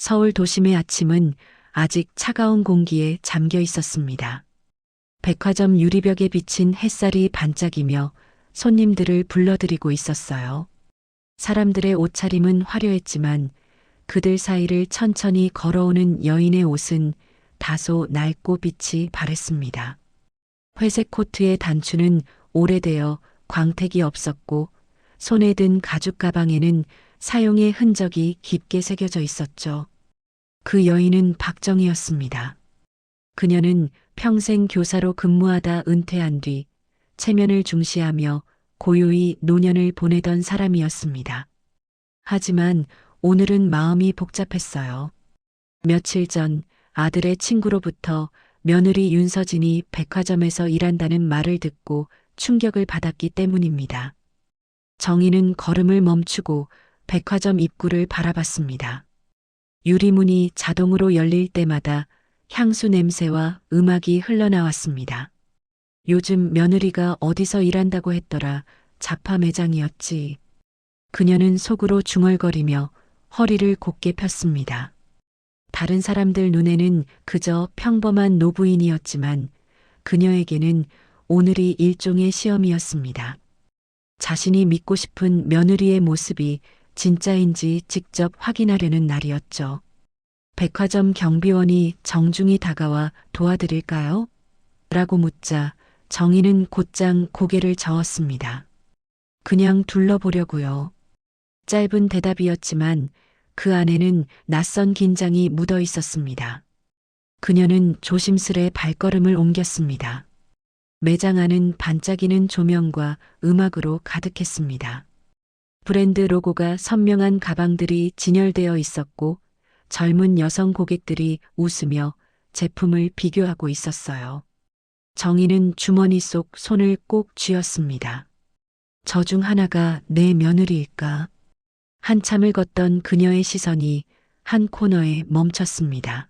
서울 도심의 아침은 아직 차가운 공기에 잠겨 있었습니다. 백화점 유리벽에 비친 햇살이 반짝이며 손님들을 불러들이고 있었어요. 사람들의 옷차림은 화려했지만 그들 사이를 천천히 걸어오는 여인의 옷은 다소 낡고 빛이 바랬습니다. 회색 코트의 단추는 오래되어 광택이 없었고 손에 든 가죽 가방에는 사용의 흔적이 깊게 새겨져 있었죠. 그 여인은 박정희였습니다. 그녀는 평생 교사로 근무하다 은퇴한 뒤 체면을 중시하며 고요히 노년을 보내던 사람이었습니다. 하지만 오늘은 마음이 복잡했어요. 며칠 전 아들의 친구로부터 며느리 윤서진이 백화점에서 일한다는 말을 듣고 충격을 받았기 때문입니다. 정희는 걸음을 멈추고 백화점 입구를 바라봤습니다. 유리문이 자동으로 열릴 때마다 향수 냄새와 음악이 흘러나왔습니다. 요즘 며느리가 어디서 일한다고 했더라. 잡화 매장이었지. 그녀는 속으로 중얼거리며 허리를 곧게 폈습니다. 다른 사람들 눈에는 그저 평범한 노부인이었지만 그녀에게는 오늘이 일종의 시험이었습니다. 자신이 믿고 싶은 며느리의 모습이 진짜인지 직접 확인하려는 날이었죠. 백화점 경비원이 정중히 다가와 도와드릴까요? 라고 묻자 정희는 곧장 고개를 저었습니다. 그냥 둘러보려고요. 짧은 대답이었지만 그 안에는 낯선 긴장이 묻어 있었습니다. 그녀는 조심스레 발걸음을 옮겼습니다. 매장 안은 반짝이는 조명과 음악으로 가득했습니다. 브랜드 로고가 선명한 가방들이 진열되어 있었고 젊은 여성 고객들이 웃으며 제품을 비교하고 있었어요. 정희는 주머니 속 손을 꼭 쥐었습니다. 저 중 하나가 내 며느리일까? 한참을 걷던 그녀의 시선이 한 코너에 멈췄습니다.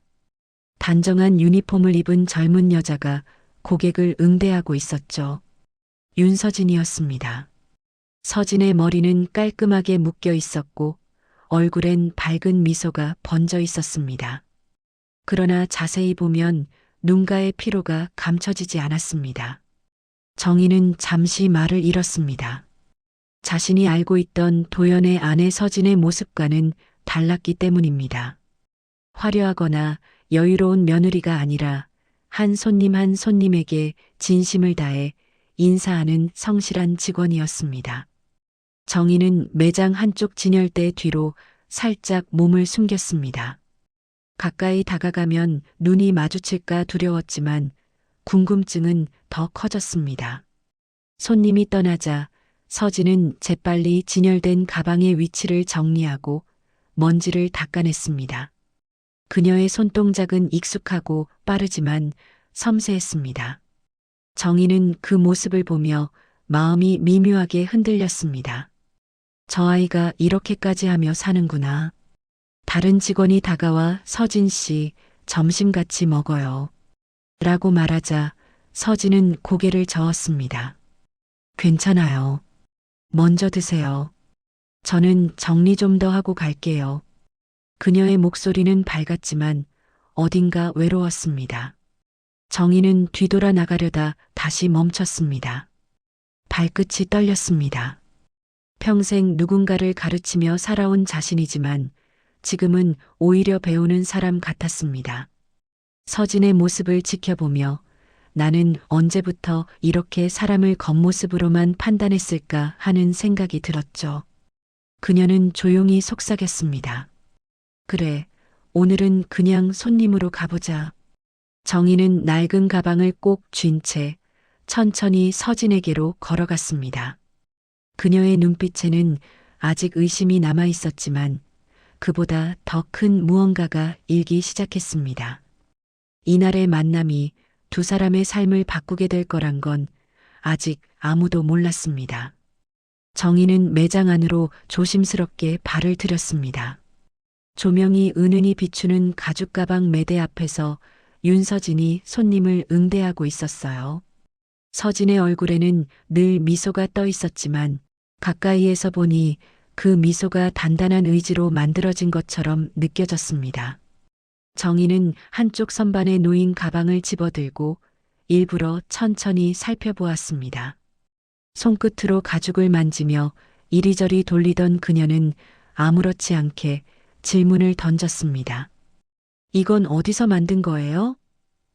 단정한 유니폼을 입은 젊은 여자가 고객을 응대하고 있었죠. 윤서진이었습니다. 서진의 머리는 깔끔하게 묶여 있었고 얼굴엔 밝은 미소가 번져 있었습니다. 그러나 자세히 보면 눈가의 피로가 감춰지지 않았습니다. 정희는 잠시 말을 잃었습니다. 자신이 알고 있던 도연의 아내 서진의 모습과는 달랐기 때문입니다. 화려하거나 여유로운 며느리가 아니라 한 손님에게 진심을 다해 인사하는 성실한 직원이었습니다. 정희는 매장 한쪽 진열대 뒤로 살짝 몸을 숨겼습니다. 가까이 다가가면 눈이 마주칠까 두려웠지만 궁금증은 더 커졌습니다. 손님이 떠나자 서진은 재빨리 진열된 가방의 위치를 정리하고 먼지를 닦아냈습니다. 그녀의 손동작은 익숙하고 빠르지만 섬세했습니다. 정희는 그 모습을 보며 마음이 미묘하게 흔들렸습니다. 저 아이가 이렇게까지 하며 사는구나. 다른 직원이 다가와 서진 씨, 점심 같이 먹어요. 라고 말하자 서진은 고개를 저었습니다. 괜찮아요. 먼저 드세요. 저는 정리 좀 더 하고 갈게요. 그녀의 목소리는 밝았지만 어딘가 외로웠습니다. 정희는 뒤돌아 나가려다 다시 멈췄습니다. 발끝이 떨렸습니다. 평생 누군가를 가르치며 살아온 자신이지만 지금은 오히려 배우는 사람 같았습니다. 서진의 모습을 지켜보며 나는 언제부터 이렇게 사람을 겉모습으로만 판단했을까 하는 생각이 들었죠. 그녀는 조용히 속삭였습니다. 그래, 오늘은 그냥 손님으로 가보자. 정희는 낡은 가방을 꼭 쥔 채 천천히 서진에게로 걸어갔습니다. 그녀의 눈빛에는 아직 의심이 남아 있었지만 그보다 더 큰 무언가가 일기 시작했습니다. 이날의 만남이 두 사람의 삶을 바꾸게 될 거란 건 아직 아무도 몰랐습니다. 정희는 매장 안으로 조심스럽게 발을 들였습니다. 조명이 은은히 비추는 가죽 가방 매대 앞에서 윤서진이 손님을 응대하고 있었어요. 서진의 얼굴에는 늘 미소가 떠 있었지만 가까이에서 보니 그 미소가 단단한 의지로 만들어진 것처럼 느껴졌습니다. 정희는 한쪽 선반에 놓인 가방을 집어들고 일부러 천천히 살펴보았습니다. 손끝으로 가죽을 만지며 이리저리 돌리던 그녀는 아무렇지 않게 질문을 던졌습니다. 이건 어디서 만든 거예요?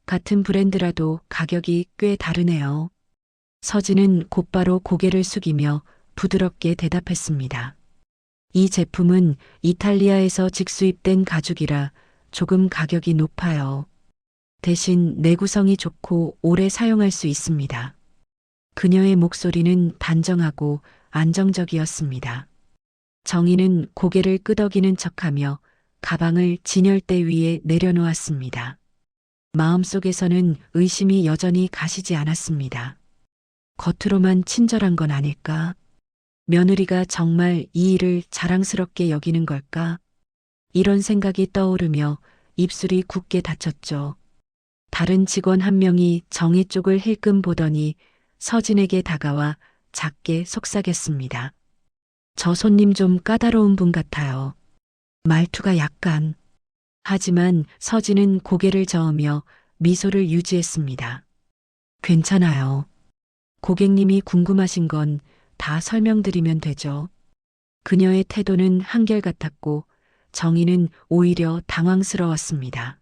같은 브랜드라도 가격이 꽤 다르네요. 서진은 곧바로 고개를 숙이며 부드럽게 대답했습니다. 이 제품은 이탈리아에서 직수입된 가죽이라 조금 가격이 높아요. 대신 내구성이 좋고 오래 사용할 수 있습니다. 그녀의 목소리는 단정하고 안정적이었습니다. 정희는 고개를 끄덕이는 척하며 가방을 진열대 위에 내려놓았습니다. 마음속에서는 의심이 여전히 가시지 않았습니다. 겉으로만 친절한 건 아닐까? 며느리가 정말 이 일을 자랑스럽게 여기는 걸까? 이런 생각이 떠오르며 입술이 굳게 닫혔죠. 다른 직원 한 명이 정희 쪽을 힐끔 보더니 서진에게 다가와 작게 속삭였습니다. 저 손님 좀 까다로운 분 같아요. 말투가 약간. 하지만 서진은 고개를 저으며 미소를 유지했습니다. 괜찮아요. 고객님이 궁금하신 건 다 설명드리면 되죠. 그녀의 태도는 한결같았고 정희는 오히려 당황스러웠습니다.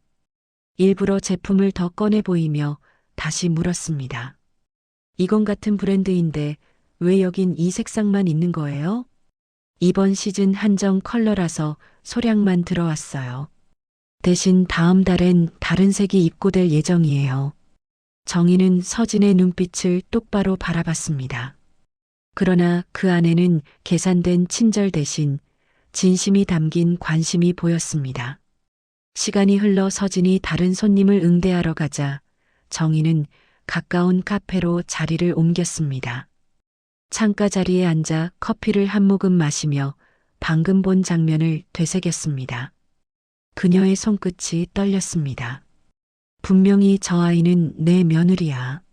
일부러 제품을 더 꺼내 보이며 다시 물었습니다. 이건 같은 브랜드인데 왜 여긴 이 색상만 있는 거예요? 이번 시즌 한정 컬러라서 소량만 들어왔어요. 대신 다음 달엔 다른 색이 입고될 예정이에요. 정희는 서진의 눈빛을 똑바로 바라봤습니다. 그러나 그 안에는 계산된 친절 대신 진심이 담긴 관심이 보였습니다. 시간이 흘러 서진이 다른 손님을 응대하러 가자 정희는 가까운 카페로 자리를 옮겼습니다. 창가 자리에 앉아 커피를 한 모금 마시며 방금 본 장면을 되새겼습니다. 그녀의 손끝이 떨렸습니다. 분명히 저 아이는 내 며느리야.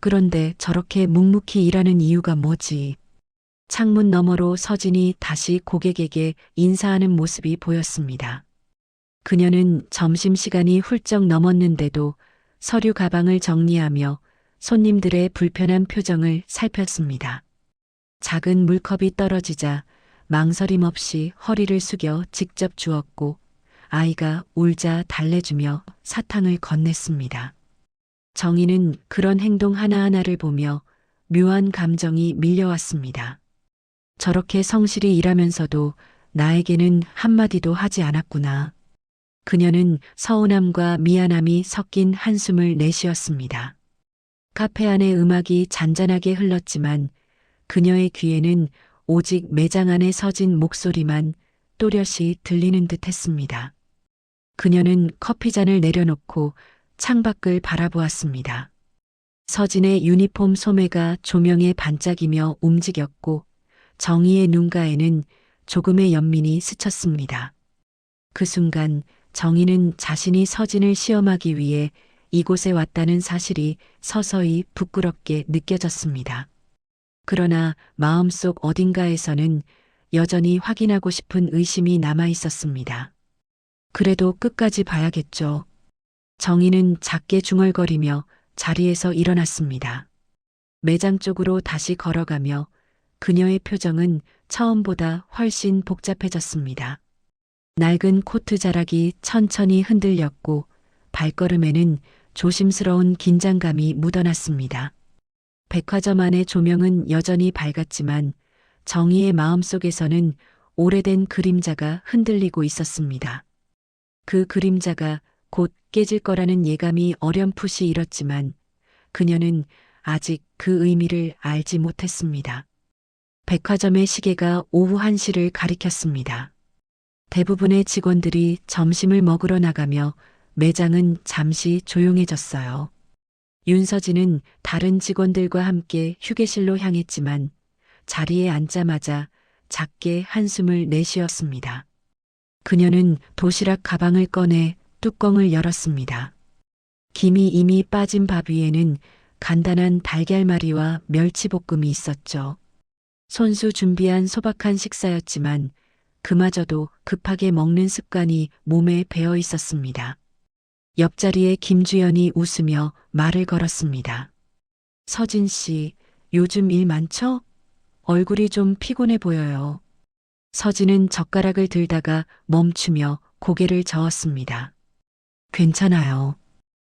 그런데 저렇게 묵묵히 일하는 이유가 뭐지? 창문 너머로 서진이 다시 고객에게 인사하는 모습이 보였습니다. 그녀는 점심시간이 훌쩍 넘었는데도 서류 가방을 정리하며 손님들의 불편한 표정을 살폈습니다. 작은 물컵이 떨어지자 망설임 없이 허리를 숙여 직접 주었고 아이가 울자 달래주며 사탕을 건넸습니다. 정희는 그런 행동 하나하나를 보며 묘한 감정이 밀려왔습니다. 저렇게 성실히 일하면서도 나에게는 한마디도 하지 않았구나. 그녀는 서운함과 미안함이 섞인 한숨을 내쉬었습니다. 카페 안의 음악이 잔잔하게 흘렀지만 그녀의 귀에는 오직 매장 안에 서진 목소리만 또렷이 들리는 듯 했습니다. 그녀는 커피잔을 내려놓고 창밖을 바라보았습니다. 서진의 유니폼 소매가 조명에 반짝이며 움직였고 정희의 눈가에는 조금의 연민이 스쳤습니다. 그 순간 정희는 자신이 서진을 시험하기 위해 이곳에 왔다는 사실이 서서히 부끄럽게 느껴졌습니다. 그러나 마음속 어딘가에서는 여전히 확인하고 싶은 의심이 남아 있었습니다. 그래도 끝까지 봐야겠죠. 정희는 작게 중얼거리며 자리에서 일어났습니다. 매장 쪽으로 다시 걸어가며 그녀의 표정은 처음보다 훨씬 복잡해졌습니다. 낡은 코트 자락이 천천히 흔들렸고 발걸음에는 조심스러운 긴장감이 묻어났습니다. 백화점 안의 조명은 여전히 밝았지만 정희의 마음속에서는 오래된 그림자가 흔들리고 있었습니다. 그 그림자가 곧 깨질 거라는 예감이 어렴풋이 일었지만 그녀는 아직 그 의미를 알지 못했습니다. 백화점의 시계가 오후 1시를 가리켰습니다. 대부분의 직원들이 점심을 먹으러 나가며 매장은 잠시 조용해졌어요. 윤서진은 다른 직원들과 함께 휴게실로 향했지만 자리에 앉자마자 작게 한숨을 내쉬었습니다. 그녀는 도시락 가방을 꺼내 뚜껑을 열었습니다. 김이 이미 빠진 밥 위에는 간단한 달걀말이와 멸치볶음이 있었죠. 손수 준비한 소박한 식사였지만 그마저도 급하게 먹는 습관이 몸에 배어 있었습니다. 옆자리에 김주연이 웃으며 말을 걸었습니다. 서진 씨, 요즘 일 많죠? 얼굴이 좀 피곤해 보여요. 서진은 젓가락을 들다가 멈추며 고개를 저었습니다. 괜찮아요.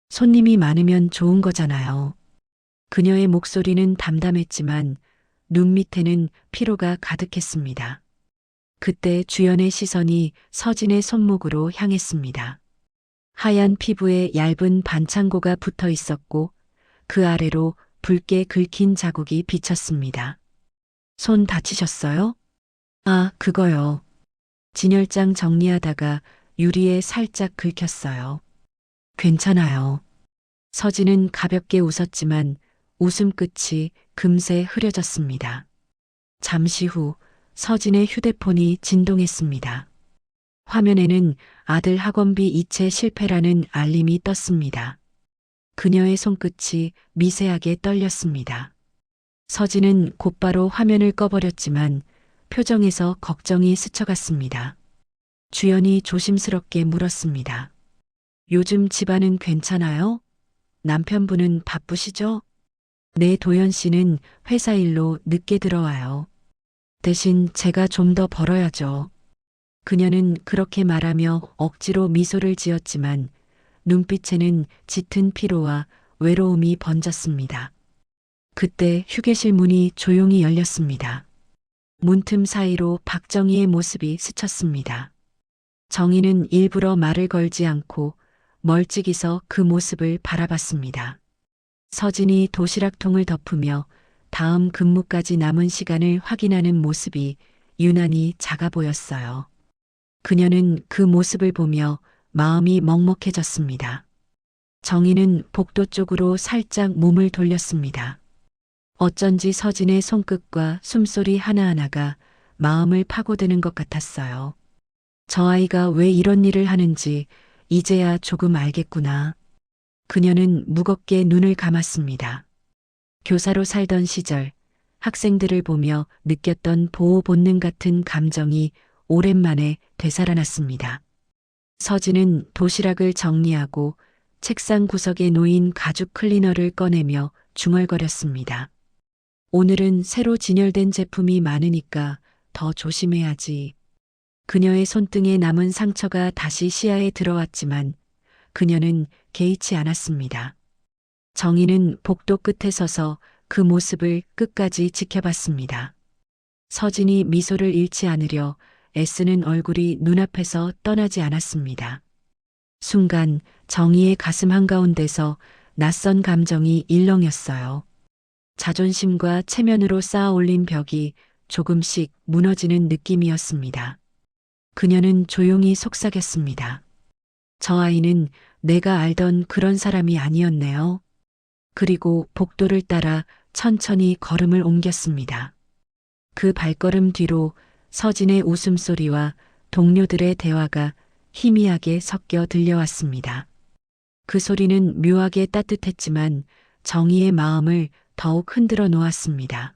손님이 많으면 좋은 거잖아요. 그녀의 목소리는 담담했지만 눈 밑에는 피로가 가득했습니다. 그때 주연의 시선이 서진의 손목으로 향했습니다. 하얀 피부에 얇은 반창고가 붙어 있었고 그 아래로 붉게 긁힌 자국이 비쳤습니다. 손 다치셨어요? 아, 그거요. 진열장 정리하다가 유리에 살짝 긁혔어요. 괜찮아요. 서진은 가볍게 웃었지만 웃음 끝이 금세 흐려졌습니다. 잠시 후 서진의 휴대폰이 진동했습니다. 화면에는 아들 학원비 이체 실패라는 알림이 떴습니다. 그녀의 손끝이 미세하게 떨렸습니다. 서진은 곧바로 화면을 꺼버렸지만 표정에서 걱정이 스쳐갔습니다. 주연이 조심스럽게 물었습니다. 요즘 집안은 괜찮아요? 남편분은 바쁘시죠? 네, 도연 씨는 회사 일로 늦게 들어와요. 대신 제가 좀 더 벌어야죠. 그녀는 그렇게 말하며 억지로 미소를 지었지만 눈빛에는 짙은 피로와 외로움이 번졌습니다. 그때 휴게실 문이 조용히 열렸습니다. 문틈 사이로 박정희의 모습이 스쳤습니다. 정희는 일부러 말을 걸지 않고 멀찍이서 그 모습을 바라봤습니다. 서진이 도시락통을 덮으며 다음 근무까지 남은 시간을 확인하는 모습이 유난히 작아 보였어요. 그녀는 그 모습을 보며 마음이 먹먹해졌습니다. 정희는 복도 쪽으로 살짝 몸을 돌렸습니다. 어쩐지 서진의 손끝과 숨소리 하나하나가 마음을 파고드는 것 같았어요. 저 아이가 왜 이런 일을 하는지 이제야 조금 알겠구나. 그녀는 무겁게 눈을 감았습니다. 교사로 살던 시절 학생들을 보며 느꼈던 보호 본능 같은 감정이 오랜만에 되살아났습니다. 서진은 도시락을 정리하고 책상 구석에 놓인 가죽 클리너를 꺼내며 중얼거렸습니다. 오늘은 새로 진열된 제품이 많으니까 더 조심해야지. 그녀의 손등에 남은 상처가 다시 시야에 들어왔지만 그녀는 개의치 않았습니다. 정희는 복도 끝에 서서 그 모습을 끝까지 지켜봤습니다. 서진이 미소를 잃지 않으려 애쓰는 얼굴이 눈앞에서 떠나지 않았습니다. 순간 정희의 가슴 한가운데서 낯선 감정이 일렁였어요. 자존심과 체면으로 쌓아 올린 벽이 조금씩 무너지는 느낌이었습니다. 그녀는 조용히 속삭였습니다. 저 아이는 내가 알던 그런 사람이 아니었네요. 그리고 복도를 따라 천천히 걸음을 옮겼습니다. 그 발걸음 뒤로 서진의 웃음소리와 동료들의 대화가 희미하게 섞여 들려왔습니다. 그 소리는 묘하게 따뜻했지만 정희의 마음을 더욱 흔들어 놓았습니다.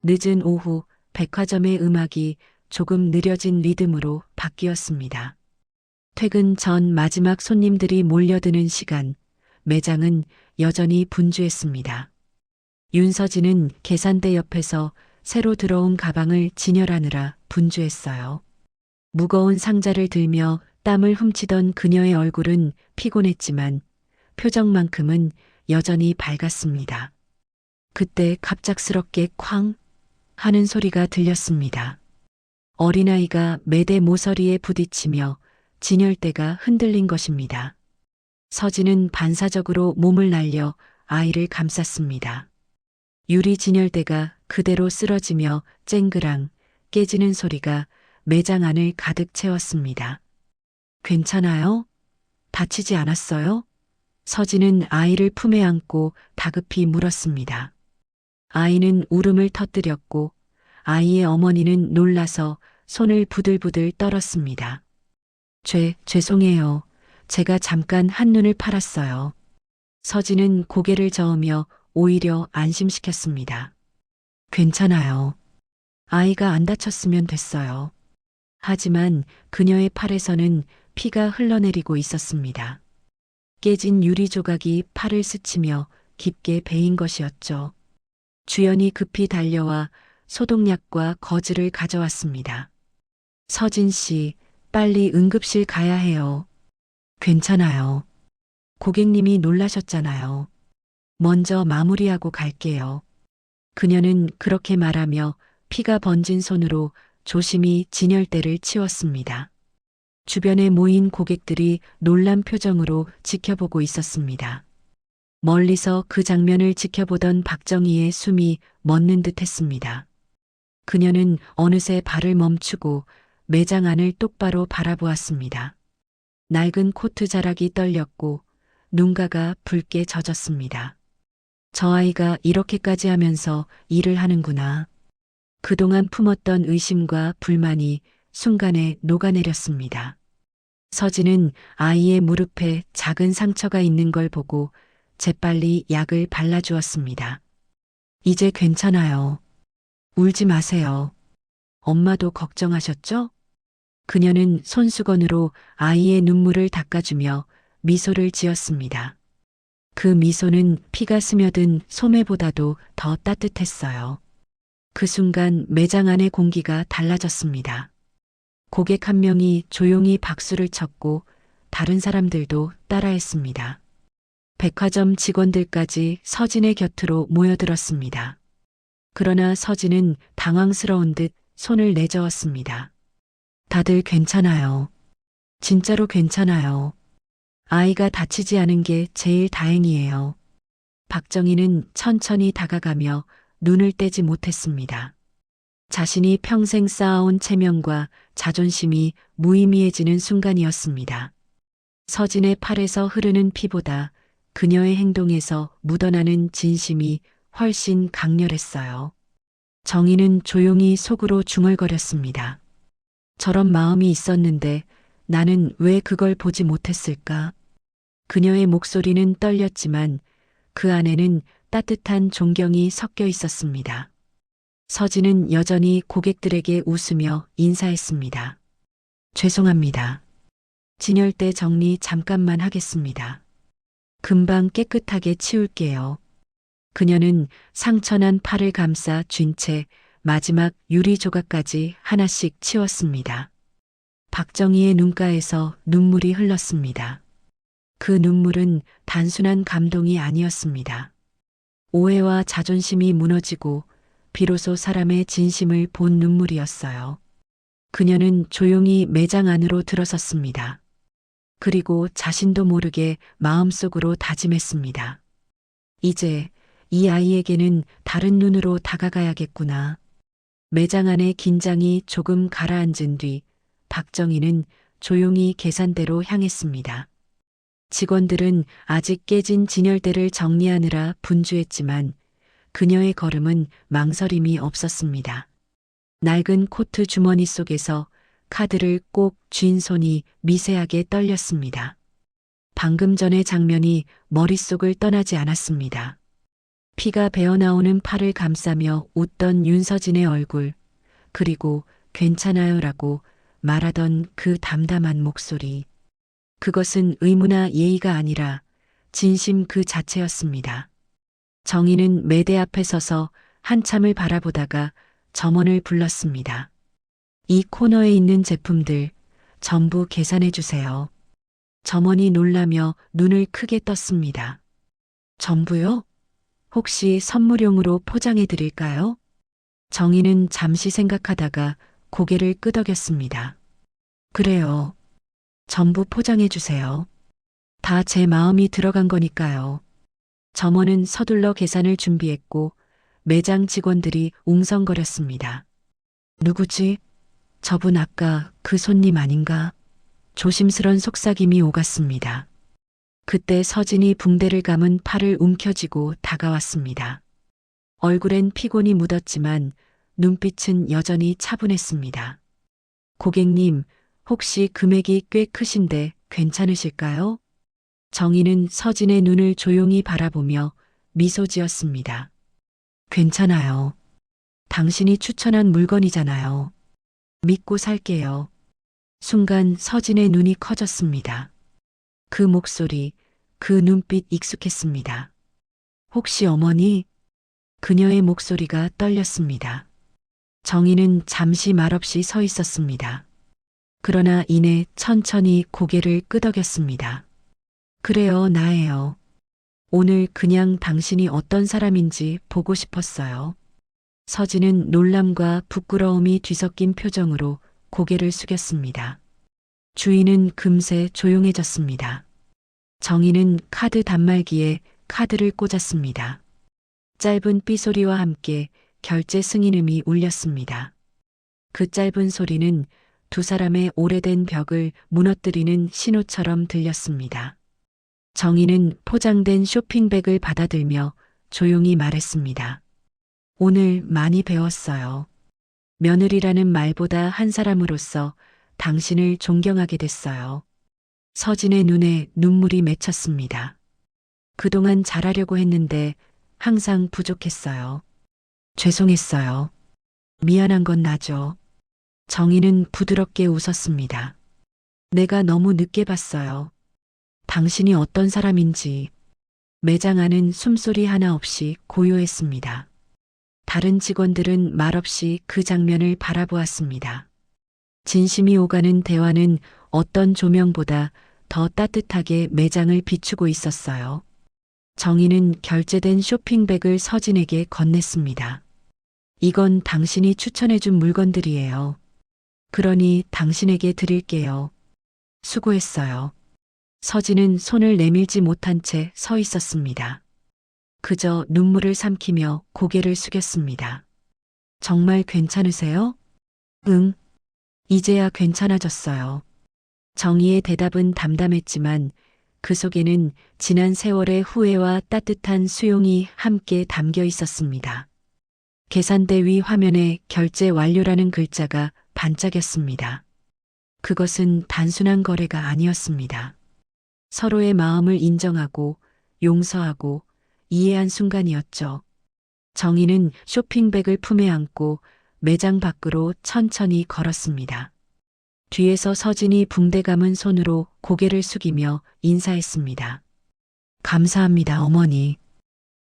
늦은 오후 백화점의 음악이 조금 느려진 리듬으로 바뀌었습니다. 퇴근 전 마지막 손님들이 몰려드는 시간, 매장은 여전히 분주했습니다. 윤서진은 계산대 옆에서 새로 들어온 가방을 진열하느라 분주했어요. 무거운 상자를 들며 땀을 훔치던 그녀의 얼굴은 피곤했지만 표정만큼은 여전히 밝았습니다. 그때 갑작스럽게 쾅 하는 소리가 들렸습니다. 어린아이가 매대 모서리에 부딪히며 진열대가 흔들린 것입니다. 서진은 반사적으로 몸을 날려 아이를 감쌌습니다. 유리 진열대가 그대로 쓰러지며 쨍그랑 깨지는 소리가 매장 안을 가득 채웠습니다. 괜찮아요? 다치지 않았어요? 서진은 아이를 품에 안고 다급히 물었습니다. 아이는 울음을 터뜨렸고 아이의 어머니는 놀라서 손을 부들부들 떨었습니다. 죄송해요. 제가 잠깐 한눈을 팔았어요. 서진은 고개를 저으며 오히려 안심시켰습니다. 괜찮아요. 아이가 안 다쳤으면 됐어요. 하지만 그녀의 팔에서는 피가 흘러내리고 있었습니다. 깨진 유리 조각이 팔을 스치며 깊게 베인 것이었죠. 주연이 급히 달려와 소독약과 거즈를 가져왔습니다. 서진 씨, 빨리 응급실 가야 해요. 괜찮아요. 고객님이 놀라셨잖아요. 먼저 마무리하고 갈게요. 그녀는 그렇게 말하며 피가 번진 손으로 조심히 진열대를 치웠습니다. 주변에 모인 고객들이 놀란 표정으로 지켜보고 있었습니다. 멀리서 그 장면을 지켜보던 박정희의 숨이 멎는 듯 했습니다. 그녀는 어느새 발을 멈추고 매장 안을 똑바로 바라보았습니다. 낡은 코트 자락이 떨렸고 눈가가 붉게 젖었습니다. 저 아이가 이렇게까지 하면서 일을 하는구나. 그동안 품었던 의심과 불만이 순간에 녹아내렸습니다. 서진은 아이의 무릎에 작은 상처가 있는 걸 보고 재빨리 약을 발라주었습니다. 이제 괜찮아요. 울지 마세요. 엄마도 걱정하셨죠? 그녀는 손수건으로 아이의 눈물을 닦아주며 미소를 지었습니다. 그 미소는 피가 스며든 소매보다도 더 따뜻했어요. 그 순간 매장 안의 공기가 달라졌습니다. 고객 한 명이 조용히 박수를 쳤고 다른 사람들도 따라했습니다. 백화점 직원들까지 서진의 곁으로 모여들었습니다. 그러나 서진은 당황스러운 듯 손을 내저었습니다. 다들 괜찮아요. 진짜로 괜찮아요. 아이가 다치지 않은 게 제일 다행이에요. 박정희는 천천히 다가가며 눈을 떼지 못했습니다. 자신이 평생 쌓아온 체면과 자존심이 무의미해지는 순간이었습니다. 서진의 팔에서 흐르는 피보다 그녀의 행동에서 묻어나는 진심이 훨씬 강렬했어요. 정희는 조용히 속으로 중얼거렸습니다. 저런 마음이 있었는데 나는 왜 그걸 보지 못했을까? 그녀의 목소리는 떨렸지만 그 안에는 따뜻한 존경이 섞여 있었습니다. 서진은 여전히 고객들에게 웃으며 인사했습니다. 죄송합니다. 진열대 정리 잠깐만 하겠습니다. 금방 깨끗하게 치울게요. 그녀는 상처난 팔을 감싸 쥔 채 마지막 유리 조각까지 하나씩 치웠습니다. 박정희의 눈가에서 눈물이 흘렀습니다. 그 눈물은 단순한 감동이 아니었습니다. 오해와 자존심이 무너지고 비로소 사람의 진심을 본 눈물이었어요. 그녀는 조용히 매장 안으로 들어섰습니다. 그리고 자신도 모르게 마음속으로 다짐했습니다. 이제 이 아이에게는 다른 눈으로 다가가야겠구나. 매장 안의 긴장이 조금 가라앉은 뒤 박정희는 조용히 계산대로 향했습니다. 직원들은 아직 깨진 진열대를 정리하느라 분주했지만 그녀의 걸음은 망설임이 없었습니다. 낡은 코트 주머니 속에서 카드를 꼭 쥔 손이 미세하게 떨렸습니다. 방금 전의 장면이 머릿속을 떠나지 않았습니다. 피가 배어나오는 팔을 감싸며 웃던 윤서진의 얼굴, 그리고 괜찮아요라고 말하던 그 담담한 목소리. 그것은 의무나 예의가 아니라 진심 그 자체였습니다. 정희는 매대 앞에 서서 한참을 바라보다가 점원을 불렀습니다. 이 코너에 있는 제품들 전부 계산해 주세요. 점원이 놀라며 눈을 크게 떴습니다. 전부요? 혹시 선물용으로 포장해 드릴까요? 정희는 잠시 생각하다가 고개를 끄덕였습니다. 그래요. 전부 포장해 주세요. 다 제 마음이 들어간 거니까요. 점원은 서둘러 계산을 준비했고 매장 직원들이 웅성거렸습니다. 누구지? 저분 아까 그 손님 아닌가? 조심스런 속삭임이 오갔습니다. 그때 서진이 붕대를 감은 팔을 움켜쥐고 다가왔습니다. 얼굴엔 피곤이 묻었지만 눈빛은 여전히 차분했습니다. 고객님, 혹시 금액이 꽤 크신데 괜찮으실까요? 정희는 서진의 눈을 조용히 바라보며 미소 지었습니다. 괜찮아요. 당신이 추천한 물건이잖아요. 믿고 살게요. 순간 서진의 눈이 커졌습니다. 그 목소리, 그 눈빛 익숙했습니다. 혹시 어머니? 그녀의 목소리가 떨렸습니다. 정희는 잠시 말없이 서 있었습니다. 그러나 이내 천천히 고개를 끄덕였습니다. 그래요, 나예요. 오늘 그냥 당신이 어떤 사람인지 보고 싶었어요. 서진은 놀람과 부끄러움이 뒤섞인 표정으로 고개를 숙였습니다. 주인은 금세 조용해졌습니다. 정희는 카드 단말기에 카드를 꽂았습니다. 짧은 삐소리와 함께 결제 승인음이 울렸습니다. 그 짧은 소리는 두 사람의 오래된 벽을 무너뜨리는 신호처럼 들렸습니다. 정희는 포장된 쇼핑백을 받아들며 조용히 말했습니다. 오늘 많이 배웠어요. 며느리라는 말보다 한 사람으로서 당신을 존경하게 됐어요. 서진의 눈에 눈물이 맺혔습니다. 그동안 잘하려고 했는데 항상 부족했어요. 죄송했어요. 미안한 건 나죠. 정희는 부드럽게 웃었습니다. 내가 너무 늦게 봤어요. 당신이 어떤 사람인지. 매장 안은 숨소리 하나 없이 고요했습니다. 다른 직원들은 말없이 그 장면을 바라보았습니다. 진심이 오가는 대화는 어떤 조명보다 더 따뜻하게 매장을 비추고 있었어요. 정희는 결제된 쇼핑백을 서진에게 건넸습니다. 이건 당신이 추천해준 물건들이에요. 그러니 당신에게 드릴게요. 수고했어요. 서진은 손을 내밀지 못한 채 서 있었습니다. 그저 눈물을 삼키며 고개를 숙였습니다. 정말 괜찮으세요? 응. 이제야 괜찮아졌어요. 정희의 대답은 담담했지만 그 속에는 지난 세월의 후회와 따뜻한 수용이 함께 담겨 있었습니다. 계산대 위 화면에 결제 완료라는 글자가 반짝였습니다. 그것은 단순한 거래가 아니었습니다. 서로의 마음을 인정하고 용서하고 이해한 순간이었죠. 정희는 쇼핑백을 품에 안고 매장 밖으로 천천히 걸었습니다. 뒤에서 서진이 붕대 감은 손으로 고개를 숙이며 인사했습니다. 감사합니다, 어머니.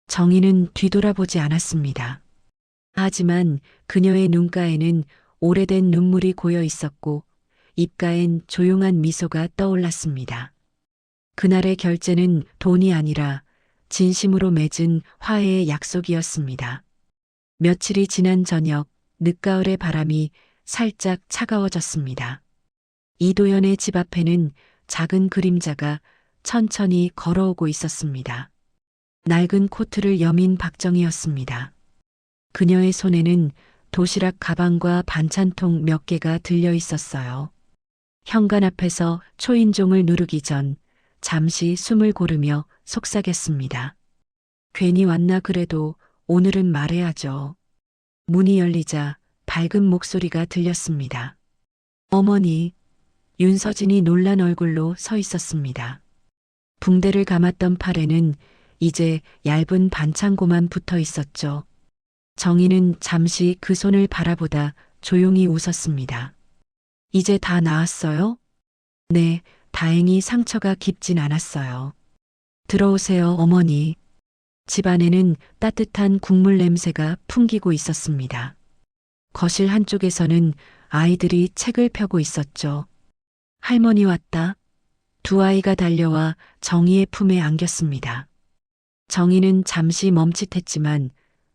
정희는 뒤돌아보지 않았습니다. 하지만 그녀의 눈가에는 오래된 눈물이 고여 있었고 입가엔 조용한 미소가 떠올랐습니다. 그날의 결제는 돈이 아니라 진심으로 맺은 화해의 약속이었습니다. 며칠이 지난 저녁, 늦가을의 바람이 살짝 차가워졌습니다. 이도연의 집 앞에는 작은 그림자가 천천히 걸어오고 있었습니다. 낡은 코트를 여민 박정희였습니다. 그녀의 손에는 도시락 가방과 반찬통 몇 개가 들려 있었어요. 현관 앞에서 초인종을 누르기 전 잠시 숨을 고르며 속삭였습니다. 괜히 왔나 그래도 오늘은 말해야죠. 문이 열리자 밝은 목소리가 들렸습니다. 어머니. 윤서진이 놀란 얼굴로 서 있었습니다. 붕대를 감았던 팔에는 이제 얇은 반창고만 붙어 있었죠. 정희는 잠시 그 손을 바라보다 조용히 웃었습니다. 이제 다 나았어요? 네, 다행히 상처가 깊진 않았어요. 들어오세요, 어머니. 집 안에는 따뜻한 국물 냄새가 풍기고 있었습니다. 거실 한쪽에서는 아이들이 책을 펴고 있었죠. 할머니 왔다. 두 아이가 달려와 정희의 품에 안겼습니다. 정희는 잠시 멈칫했지만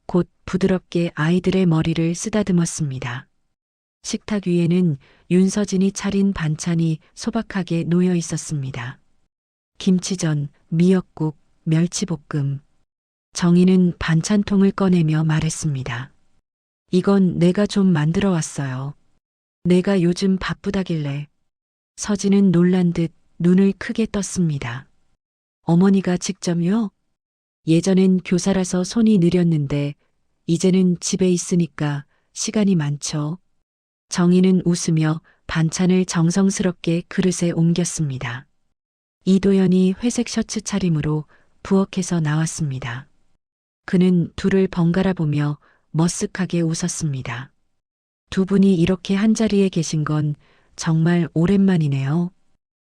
곧 부드럽게 아이들의 머리를 쓰다듬었습니다. 식탁 위에는 윤서진이 차린 반찬이 소박하게 놓여 있었습니다. 김치전, 미역국, 멸치볶음. 정희는 반찬통을 꺼내며 말했습니다. 이건 내가 좀 만들어 왔어요. 내가 요즘 바쁘다길래. 서진은 놀란 듯 눈을 크게 떴습니다. 어머니가 직접요? 예전엔 교사라서 손이 느렸는데 이제는 집에 있으니까 시간이 많죠. 정희는 웃으며 반찬을 정성스럽게 그릇에 옮겼습니다. 이도연이 회색 셔츠 차림으로 부엌에서 나왔습니다. 그는 둘을 번갈아 보며 머쓱하게 웃었습니다. 두 분이 이렇게 한자리에 계신 건 정말 오랜만이네요.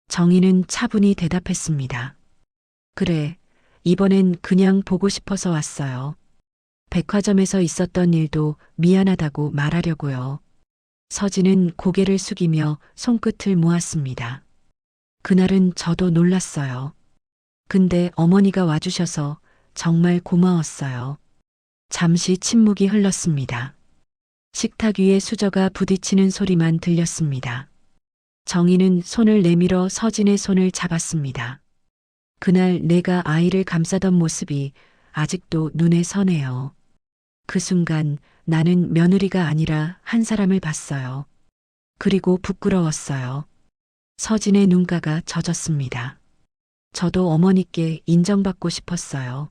정희는 차분히 대답했습니다. 그래, 이번엔 그냥 보고 싶어서 왔어요. 백화점에서 있었던 일도 미안하다고 말하려고요. 서진은 고개를 숙이며 손끝을 모았습니다. 그날은 저도 놀랐어요. 근데 어머니가 와주셔서 정말 고마웠어요. 잠시 침묵이 흘렀습니다. 식탁 위에 수저가 부딪히는 소리만 들렸습니다. 정희는 손을 내밀어 서진의 손을 잡았습니다. 그날 내가 아이를 감싸던 모습이 아직도 눈에 선해요. 그 순간 나는 며느리가 아니라 한 사람을 봤어요. 그리고 부끄러웠어요. 서진의 눈가가 젖었습니다. 저도 어머니께 인정받고 싶었어요.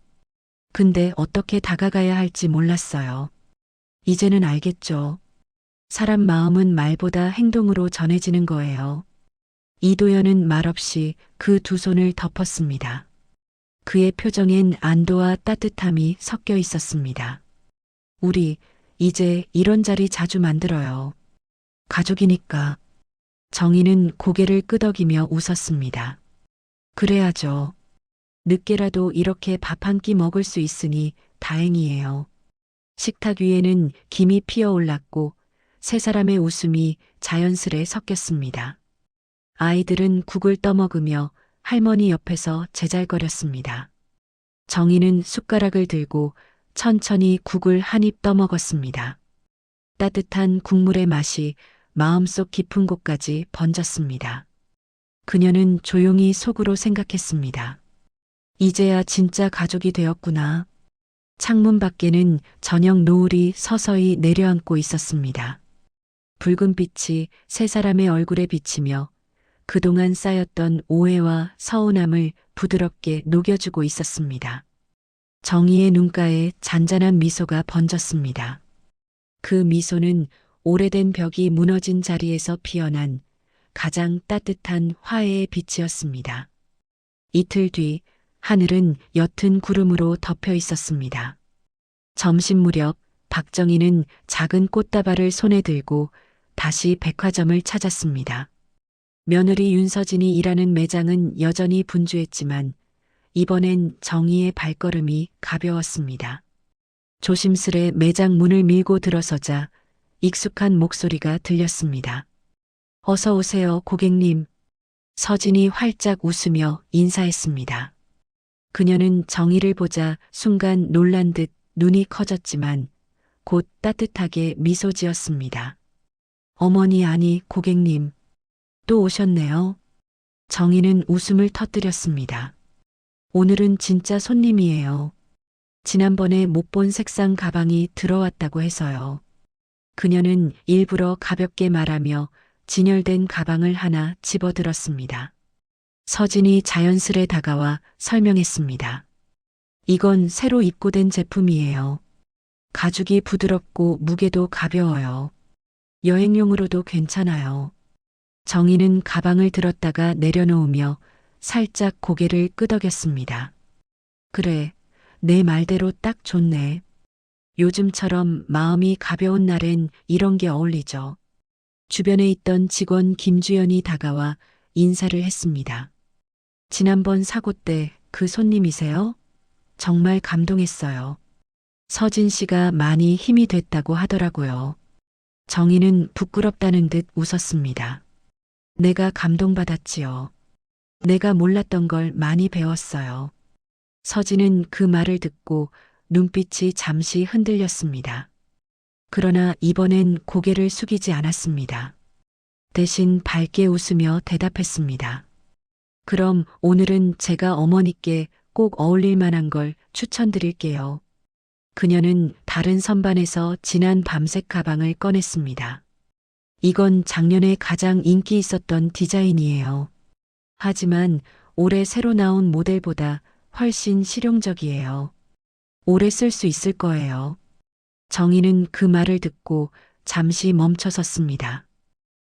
근데 어떻게 다가가야 할지 몰랐어요. 이제는 알겠죠. 사람 마음은 말보다 행동으로 전해지는 거예요. 이도연은 말없이 그 두 손을 덮었습니다. 그의 표정엔 안도와 따뜻함이 섞여 있었습니다. 우리 이제 이런 자리 자주 만들어요. 가족이니까. 정희는 고개를 끄덕이며 웃었습니다. 그래야죠. 늦게라도 이렇게 밥 한 끼 먹을 수 있으니 다행이에요. 식탁 위에는 김이 피어올랐고 세 사람의 웃음이 자연스레 섞였습니다. 아이들은 국을 떠먹으며 할머니 옆에서 제잘거렸습니다. 정희는 숟가락을 들고 천천히 국을 한 입 떠먹었습니다. 따뜻한 국물의 맛이 마음속 깊은 곳까지 번졌습니다. 그녀는 조용히 속으로 생각했습니다. 이제야 진짜 가족이 되었구나. 창문 밖에는 저녁 노을이 서서히 내려앉고 있었습니다. 붉은 빛이 세 사람의 얼굴에 비치며 그동안 쌓였던 오해와 서운함을 부드럽게 녹여주고 있었습니다. 정희의 눈가에 잔잔한 미소가 번졌습니다. 그 미소는 오래된 벽이 무너진 자리에서 피어난 가장 따뜻한 화해의 빛이었습니다. 이틀 뒤 하늘은 옅은 구름으로 덮여 있었습니다. 점심 무렵 박정희는 작은 꽃다발을 손에 들고 다시 백화점을 찾았습니다. 며느리 윤서진이 일하는 매장은 여전히 분주했지만 이번엔 정희의 발걸음이 가벼웠습니다. 조심스레 매장 문을 밀고 들어서자 익숙한 목소리가 들렸습니다. 어서 오세요, 고객님. 서진이 활짝 웃으며 인사했습니다. 그녀는 정희를 보자 순간 놀란 듯 눈이 커졌지만 곧 따뜻하게 미소 지었습니다. 어머니 아니 고객님, 또 오셨네요. 정희는 웃음을 터뜨렸습니다. 오늘은 진짜 손님이에요. 지난번에 못 본 색상 가방이 들어왔다고 해서요. 그녀는 일부러 가볍게 말하며 진열된 가방을 하나 집어들었습니다. 서진이 자연스레 다가와 설명했습니다. 이건 새로 입고된 제품이에요. 가죽이 부드럽고 무게도 가벼워요. 여행용으로도 괜찮아요. 정희는 가방을 들었다가 내려놓으며 살짝 고개를 끄덕였습니다. 그래, 내 말대로 딱 좋네. 요즘처럼 마음이 가벼운 날엔 이런 게 어울리죠. 주변에 있던 직원 김주연이 다가와 인사를 했습니다. 지난번 사고 때 그 손님이세요? 정말 감동했어요. 서진 씨가 많이 힘이 됐다고 하더라고요. 정희는 부끄럽다는 듯 웃었습니다. 내가 감동받았지요. 내가 몰랐던 걸 많이 배웠어요. 서진은 그 말을 듣고 눈빛이 잠시 흔들렸습니다. 그러나 이번엔 고개를 숙이지 않았습니다. 대신 밝게 웃으며 대답했습니다. 그럼 오늘은 제가 어머니께 꼭 어울릴 만한 걸 추천드릴게요. 그녀는 다른 선반에서 진한 밤색 가방을 꺼냈습니다. 이건 작년에 가장 인기 있었던 디자인이에요. 하지만 올해 새로 나온 모델보다 훨씬 실용적이에요. 오래 쓸 수 있을 거예요. 정희는 그 말을 듣고 잠시 멈춰 섰습니다.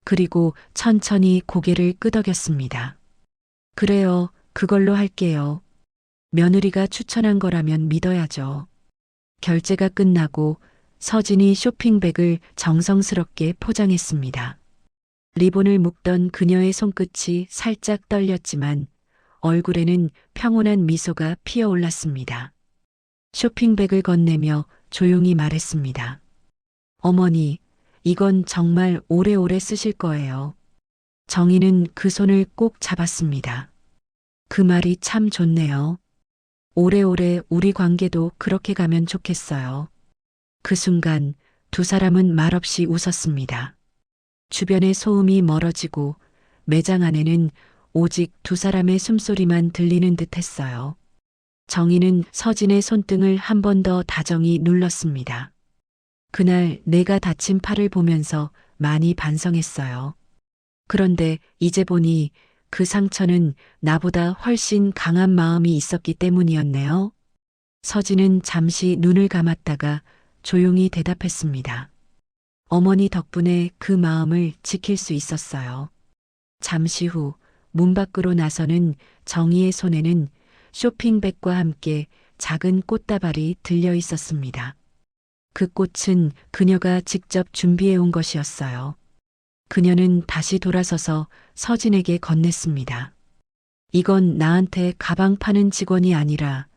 그리고 천천히 고개를 끄덕였습니다. 그래요, 그걸로 할게요. 며느리가 추천한 거라면 믿어야죠. 결제가 끝나고 서진이 쇼핑백을 정성스럽게 포장했습니다. 리본을 묶던 그녀의 손끝이 살짝 떨렸지만 얼굴에는 평온한 미소가 피어올랐습니다. 쇼핑백을 건네며 조용히 말했습니다. 어머니, 이건 정말 오래오래 쓰실 거예요. 정희는 그 손을 꼭 잡았습니다. 그 말이 참 좋네요. 오래오래 우리 관계도 그렇게 가면 좋겠어요. 그 순간 두 사람은 말없이 웃었습니다. 주변의 소음이 멀어지고 매장 안에는 오직 두 사람의 숨소리만 들리는 듯 했어요. 정희는 서진의 손등을 한 번 더 다정히 눌렀습니다. 그날 내가 다친 팔을 보면서 많이 반성했어요. 그런데 이제 보니 그 상처는 나보다 훨씬 강한 마음이 있었기 때문이었네요. 서진은 잠시 눈을 감았다가 조용히 대답했습니다. 어머니 덕분에 그 마음을 지킬 수 있었어요. 잠시 후 문 밖으로 나서는 정희의 손에는 쇼핑백과 함께 작은 꽃다발이 들려 있었습니다. 그 꽃은 그녀가 직접 준비해 온 것이었어요. 그녀는 다시 돌아서서 서진에게 건넸습니다. 이건 나한테 가방 파는 직원이 아니라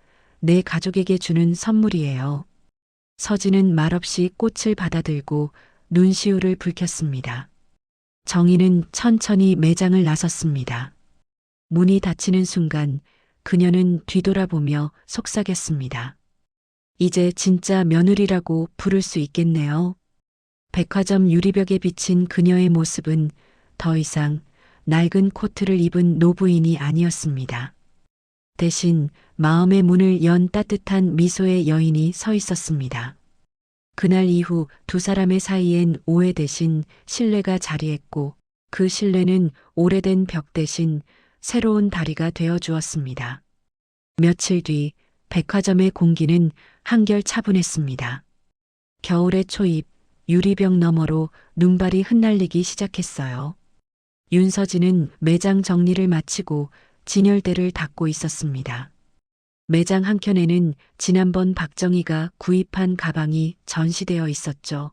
내 가족에게 주는 선물이에요. 서진은 말없이 꽃을 받아들고 눈시울을 붉혔습니다. 정희는 천천히 매장을 나섰습니다. 문이 닫히는 순간 그녀는 뒤돌아보며 속삭였습니다. 이제 진짜 며느리라고 부를 수 있겠네요. 백화점 유리벽에 비친 그녀의 모습은 더 이상 낡은 코트를 입은 노부인이 아니었습니다. 대신 마음의 문을 연 따뜻한 미소의 여인이 서 있었습니다. 그날 이후 두 사람의 사이엔 오해 대신 신뢰가 자리했고 그 신뢰는 오래된 벽 대신 새로운 다리가 되어 주었습니다. 며칠 뒤 백화점의 공기는 한결 차분했습니다. 겨울의 초입, 유리병 너머로 눈발이 흩날리기 시작했어요. 윤서진은 매장 정리를 마치고 진열대를 닫고 있었습니다. 매장 한켠에는 지난번 박정희가 구입한 가방이 전시되어 있었죠.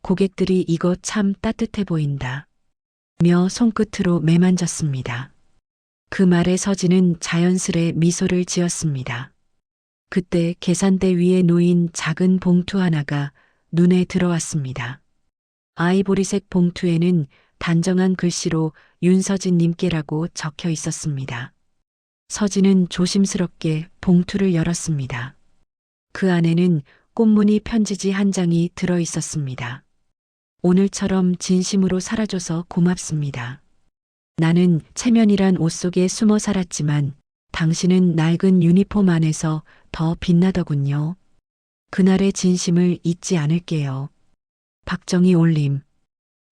고객들이 이거 참 따뜻해 보인다. 며 손끝으로 매만졌습니다. 그 말에 서진은 자연스레 미소를 지었습니다. 그때 계산대 위에 놓인 작은 봉투 하나가 눈에 들어왔습니다. 아이보리색 봉투에는 단정한 글씨로 윤서진 님께라고 적혀 있었습니다. 서진은 조심스럽게 봉투를 열었습니다. 그 안에는 꽃무늬 편지지 한 장이 들어 있었습니다. 오늘처럼 진심으로 살아줘서 고맙습니다. 나는 체면이란 옷 속에 숨어 살았지만 당신은 낡은 유니폼 안에서 더 빛나더군요. 그날의 진심을 잊지 않을게요. 박정희 올림.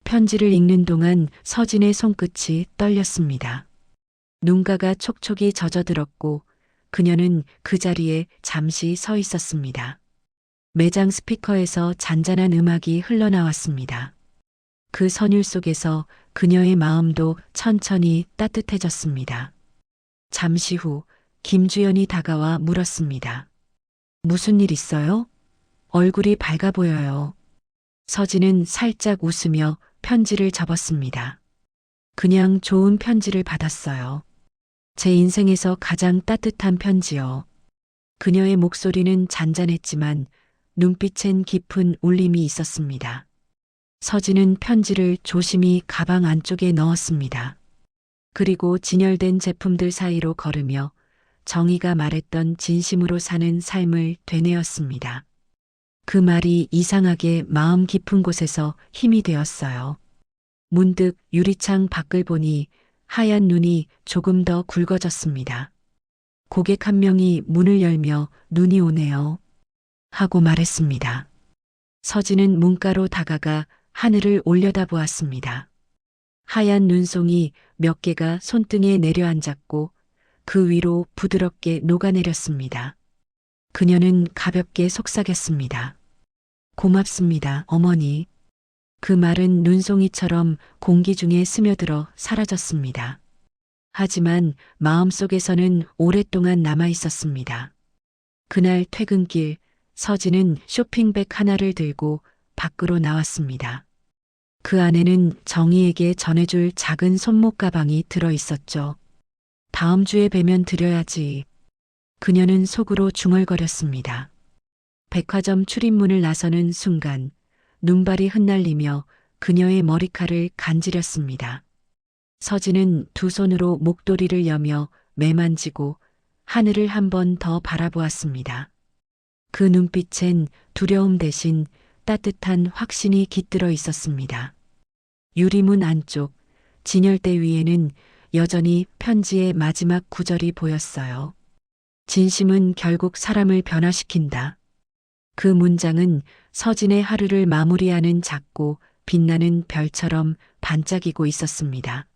편지를 읽는 동안 서진의 손끝이 떨렸습니다. 눈가가 촉촉이 젖어들었고 그녀는 그 자리에 잠시 서 있었습니다. 매장 스피커에서 잔잔한 음악이 흘러나왔습니다. 그 선율 속에서 그녀의 마음도 천천히 따뜻해졌습니다. 잠시 후 김주연이 다가와 물었습니다. 무슨 일 있어요? 얼굴이 밝아 보여요. 서진은 살짝 웃으며 편지를 접었습니다. 그냥 좋은 편지를 받았어요. 제 인생에서 가장 따뜻한 편지요. 그녀의 목소리는 잔잔했지만 눈빛엔 깊은 울림이 있었습니다. 서진은 편지를 조심히 가방 안쪽에 넣었습니다. 그리고 진열된 제품들 사이로 걸으며 정희가 말했던 진심으로 사는 삶을 되뇌었습니다. 그 말이 이상하게 마음 깊은 곳에서 힘이 되었어요. 문득 유리창 밖을 보니 하얀 눈이 조금 더 굵어졌습니다. 고객 한 명이 문을 열며 눈이 오네요. 하고 말했습니다. 서진은 문가로 다가가 하늘을 올려다보았습니다. 하얀 눈송이 몇 개가 손등에 내려앉았고 그 위로 부드럽게 녹아내렸습니다. 그녀는 가볍게 속삭였습니다. 고맙습니다, 어머니. 그 말은 눈송이처럼 공기 중에 스며들어 사라졌습니다. 하지만 마음속에서는 오랫동안 남아 있었습니다. 그날 퇴근길 서진은 쇼핑백 하나를 들고 밖으로 나왔습니다. 그 안에는 정희에게 전해줄 작은 손목 가방이 들어 있었죠. 다음 주에 뵈면 드려야지. 그녀는 속으로 중얼거렸습니다. 백화점 출입문을 나서는 순간 눈발이 흩날리며 그녀의 머리칼을 간지렸습니다. 서진은 두 손으로 목도리를 여며 매만지고 하늘을 한 번 더 바라보았습니다. 그 눈빛엔 두려움 대신 따뜻한 확신이 깃들어 있었습니다. 유리문 안쪽 진열대 위에는 여전히 편지의 마지막 구절이 보였어요. 진심은 결국 사람을 변화시킨다. 그 문장은 서진의 하루를 마무리하는 작고 빛나는 별처럼 반짝이고 있었습니다.